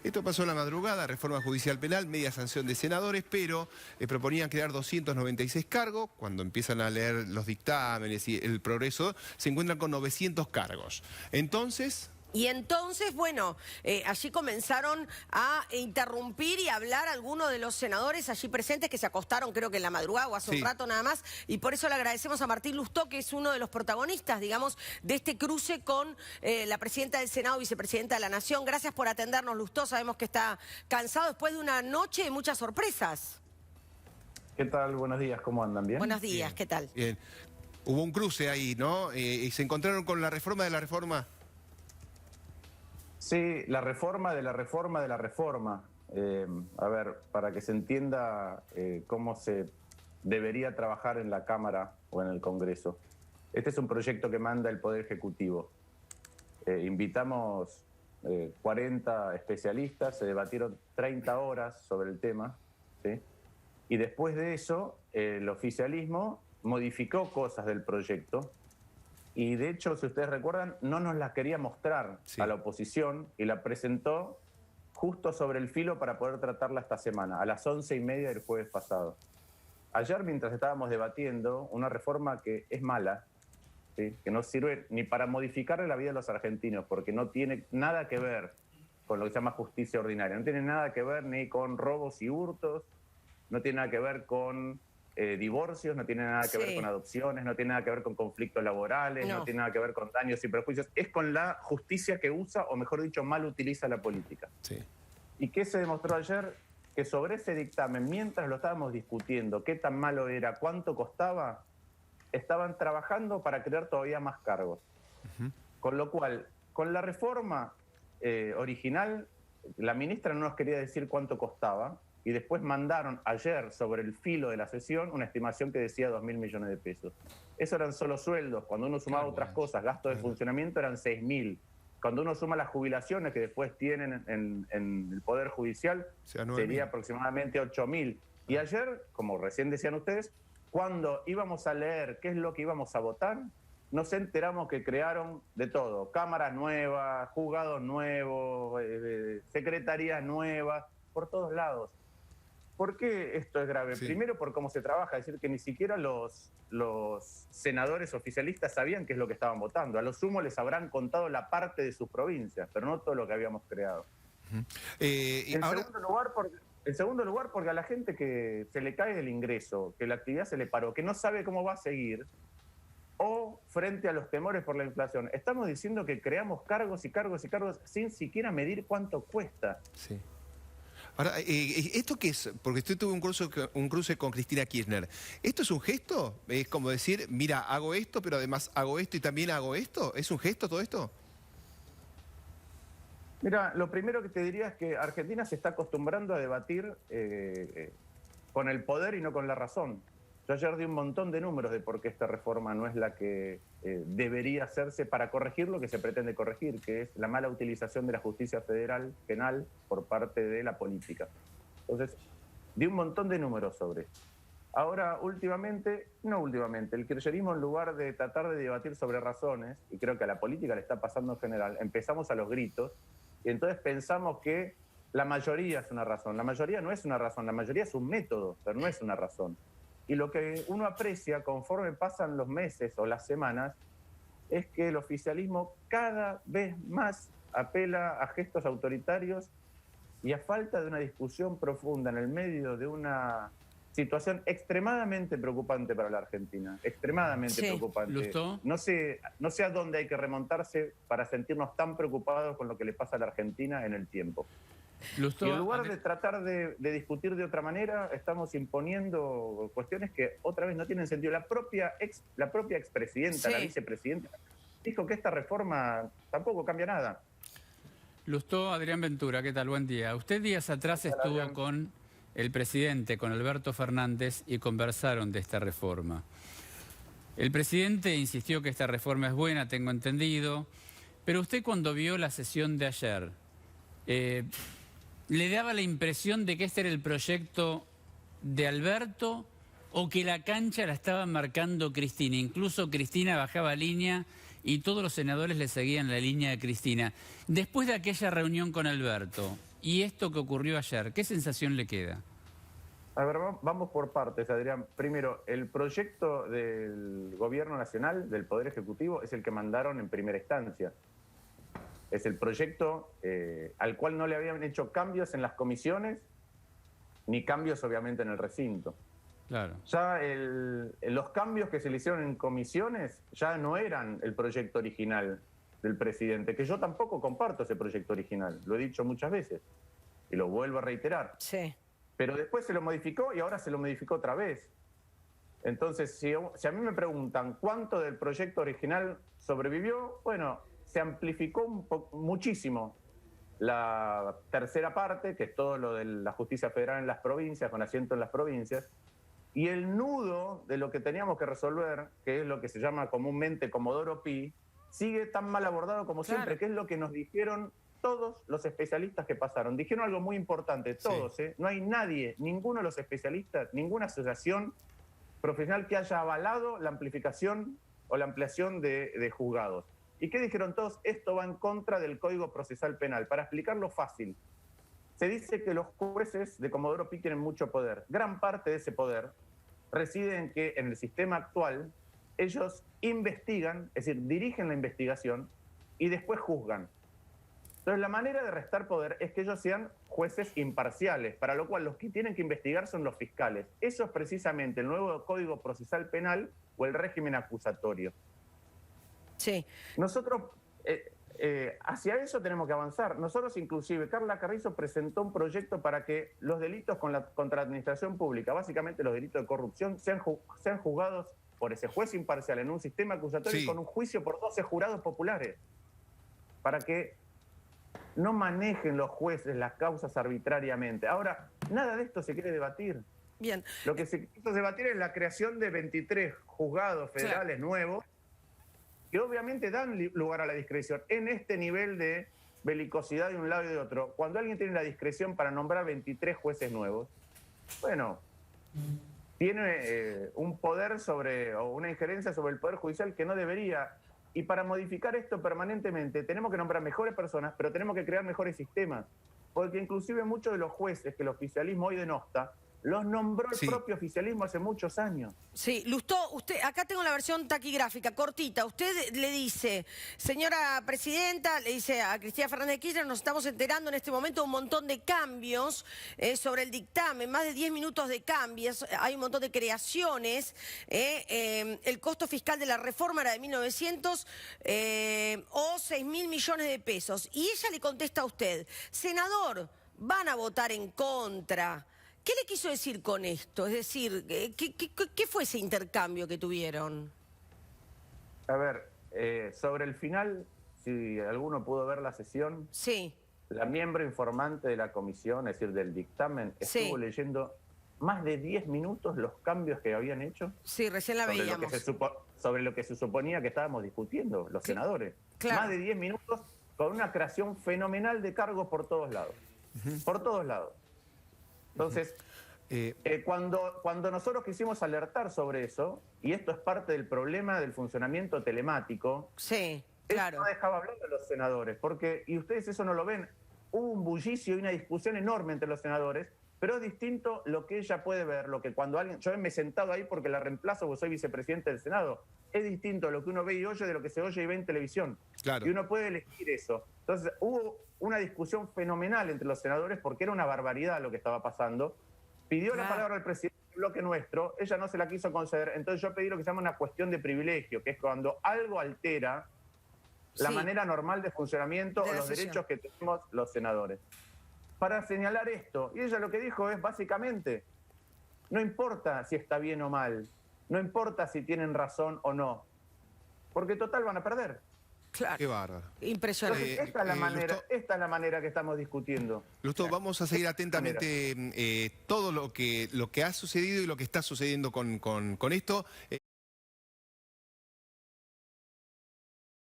Esto pasó en la madrugada, reforma judicial penal, media sanción de senadores, pero proponían crear 296 cargos. Cuando empiezan a leer los dictámenes y el progreso, se encuentran con 900 cargos. Entonces, bueno, allí comenzaron a interrumpir y hablar algunos de los senadores allí presentes que se acostaron, creo que en la madrugada o hace un rato nada más, y por eso le agradecemos a Martín Lustó, que es uno de los protagonistas, digamos, de este cruce con la presidenta del Senado, vicepresidenta de la Nación. Gracias por atendernos, Lustó, sabemos que está cansado después de una noche de muchas sorpresas. ¿Qué tal? Buenos días, ¿cómo andan? ¿Bien? Buenos días, ¿qué tal? Bien. Hubo un cruce ahí, ¿no? Y se encontraron con la reforma de la reforma. Sí, la reforma de la reforma de la reforma. A ver, para que se entienda cómo se debería trabajar en la Cámara o en el Congreso. Este es un proyecto que manda el Poder Ejecutivo. Invitamos 40 especialistas, se debatieron 30 horas sobre el tema, ¿sí? Y después de eso, el oficialismo modificó cosas del proyecto. Y de hecho, si ustedes recuerdan, no nos la quería mostrar a la oposición y la presentó justo sobre el filo para poder tratarla esta semana, a las 11:30 del jueves pasado. Ayer, mientras estábamos debatiendo una reforma que es mala, ¿sí? Que no sirve ni para modificarle la vida a los argentinos, porque no tiene nada que ver con lo que se llama justicia ordinaria, no tiene nada que ver ni con robos y hurtos, no tiene nada que ver con divorcios, no tiene nada que ver con adopciones, no tiene nada que ver con conflictos laborales, no tiene nada que ver con daños y perjuicios. Es con la justicia que usa, o mejor dicho, mal utiliza la política. Sí. ¿Y qué se demostró ayer? Que sobre ese dictamen, mientras lo estábamos discutiendo, qué tan malo era, cuánto costaba, estaban trabajando para crear todavía más cargos. Con lo cual, con la reforma original, la ministra no nos quería decir cuánto costaba, y después mandaron ayer sobre el filo de la sesión una estimación que decía 2.000 millones de pesos. Eso eran solo sueldos. Cuando uno sumaba otras cosas, gastos de funcionamiento, eran 6.000. Cuando uno suma las jubilaciones que después tienen en el Poder Judicial, sería aproximadamente 8.000. Y ayer, como recién decían ustedes, cuando íbamos a leer qué es lo que íbamos a votar, nos enteramos que crearon de todo. Cámaras nuevas, juzgados nuevos, secretarías nuevas, por todos lados. ¿Por qué esto es grave? Primero, por cómo se trabaja, es decir, que ni siquiera los senadores oficialistas sabían qué es lo que estaban votando. A lo sumo les habrán contado la parte de sus provincias, pero no todo lo que habíamos creado. En segundo lugar, porque a la gente que se le cae el ingreso, que la actividad se le paró, que no sabe cómo va a seguir, o frente a los temores por la inflación, estamos diciendo que creamos cargos y cargos y cargos sin siquiera medir cuánto cuesta. Sí. Ahora, ¿esto qué es? Porque usted tuvo un cruce con Cristina Kirchner. ¿Esto es un gesto? ¿Es como decir, mira, hago esto, pero además hago esto y también hago esto? ¿Es un gesto todo esto? Mira, lo primero que te diría es que Argentina se está acostumbrando a debatir con el poder y no con la razón. Yo ayer di un montón de números de por qué esta reforma no es la que debería hacerse para corregir lo que se pretende corregir, que es la mala utilización de la justicia federal penal por parte de la política. Entonces, di un montón de números sobre esto. Ahora, el kirchnerismo, en lugar de tratar de debatir sobre razones, y creo que a la política le está pasando en general, empezamos a los gritos, y entonces pensamos que la mayoría es una razón. La mayoría no es una razón, la mayoría es un método, pero no es una razón. Y lo que uno aprecia conforme pasan los meses o las semanas es que el oficialismo cada vez más apela a gestos autoritarios y a falta de una discusión profunda en el medio de una situación extremadamente preocupante para la Argentina. Extremadamente preocupante. ¿Lustó? No sé a dónde hay que remontarse para sentirnos tan preocupados con lo que le pasa a la Argentina en el tiempo. Lustó, y en lugar de tratar de discutir de otra manera, estamos imponiendo cuestiones que otra vez no tienen sentido. La propia expresidenta, la vicepresidenta, dijo que esta reforma tampoco cambia nada. Lustó, Adrián Ventura, ¿qué tal? Buen día. Usted días atrás estuvo con el presidente, con Alberto Fernández, y conversaron de esta reforma. El presidente insistió que esta reforma es buena, tengo entendido, pero usted cuando vio la sesión de ayer, ¿le daba la impresión de que este era el proyecto de Alberto o que la cancha la estaba marcando Cristina? Incluso Cristina bajaba línea y todos los senadores le seguían la línea de Cristina. Después de aquella reunión con Alberto, y esto que ocurrió ayer, ¿qué sensación le queda? A ver, vamos por partes, Adrián. Primero, el proyecto del Gobierno Nacional, del Poder Ejecutivo, es el que mandaron en primera instancia. Es el proyecto al cual no le habían hecho cambios en las comisiones, ni cambios obviamente en el recinto. Claro. Ya los cambios que se le hicieron en comisiones ya no eran el proyecto original del presidente, que yo tampoco comparto ese proyecto original, lo he dicho muchas veces y lo vuelvo a reiterar. Sí. Pero después se lo modificó y ahora se lo modificó otra vez. Entonces, si a mí me preguntan cuánto del proyecto original sobrevivió, bueno, se amplificó muchísimo la tercera parte, que es todo lo de la justicia federal en las provincias, con asiento en las provincias, y el nudo de lo que teníamos que resolver, que es lo que se llama comúnmente Comodoro Pi, sigue tan mal abordado como siempre, que es lo que nos dijeron todos los especialistas que pasaron. Dijeron algo muy importante, todos, sí. No hay nadie, ninguno de los especialistas, ninguna asociación profesional que haya avalado la amplificación o la ampliación de juzgados. ¿Y qué dijeron todos? Esto va en contra del Código Procesal Penal. Para explicarlo fácil, se dice que los jueces de Comodoro Pi tienen mucho poder. Gran parte de ese poder reside en que en el sistema actual ellos investigan, es decir, dirigen la investigación y después juzgan. Entonces, la manera de restar poder es que ellos sean jueces imparciales, para lo cual los que tienen que investigar son los fiscales. Eso es precisamente el nuevo Código Procesal Penal o el régimen acusatorio. Sí. Nosotros, hacia eso tenemos que avanzar. Nosotros, inclusive, Carla Carrizo presentó un proyecto para que los delitos contra la administración pública, básicamente los delitos de corrupción, sean juzgados por ese juez imparcial en un sistema acusatorio y con un juicio por 12 jurados populares, para que no manejen los jueces las causas arbitrariamente. Ahora, nada de esto se quiere debatir. Bien. Lo que se quiere debatir es la creación de 23 juzgados federales nuevos, que obviamente dan lugar a la discreción. En este nivel de belicosidad de un lado y de otro, cuando alguien tiene la discreción para nombrar 23 jueces nuevos, bueno, tiene un poder o una injerencia sobre el Poder Judicial que no debería. Y para modificar esto permanentemente tenemos que nombrar mejores personas, pero tenemos que crear mejores sistemas. Porque inclusive muchos de los jueces que el oficialismo hoy denosta, los nombró el propio oficialismo hace muchos años. Sí, Lustó, usted, acá tengo la versión taquigráfica, cortita. Usted le dice, señora presidenta, le dice a Cristina Fernández de Kirchner, nos estamos enterando en este momento de un montón de cambios sobre el dictamen, más de 10 minutos de cambios, hay un montón de creaciones. El costo fiscal de la reforma era de 1.900 o 6.000 millones de pesos. Y ella le contesta a usted, senador, van a votar en contra. ¿Qué le quiso decir con esto? Es decir, ¿qué fue ese intercambio que tuvieron? A ver, sobre el final, si alguno pudo ver la sesión, la miembro informante de la comisión, es decir, del dictamen, estuvo leyendo más de 10 minutos los cambios que habían hecho. Sí, recién la veíamos. Sobre lo que se suponía que estábamos discutiendo, los senadores. Claro. Más de 10 minutos con una creación fenomenal de cargos por todos lados. Por todos lados. Entonces, cuando nosotros quisimos alertar sobre eso, y esto es parte del problema del funcionamiento telemático, claro, no dejaba hablar a los senadores, porque, y ustedes eso no lo ven, hubo un bullicio y una discusión enorme entre los senadores, pero es distinto lo que ella puede ver, lo que cuando alguien, yo me he sentado ahí porque la reemplazo porque soy vicepresidente del Senado, es distinto lo que uno ve y oye de lo que se oye y ve en televisión. Claro. Y uno puede elegir eso. Entonces, hubo una discusión fenomenal entre los senadores porque era una barbaridad lo que estaba pasando. Pidió la palabra al presidente del bloque nuestro, ella no se la quiso conceder, entonces yo pedí lo que se llama una cuestión de privilegio, que es cuando algo altera la manera normal de funcionamiento o los derechos que tenemos los senadores. Para señalar esto, y ella lo que dijo es básicamente, no importa si está bien o mal, no importa si tienen razón o no, porque total van a perder. Claro. Qué bárbaro. Impresionante. Entonces, esta es la manera que estamos discutiendo. Lustó, vamos a seguir atentamente todo lo que ha sucedido y lo que está sucediendo con esto.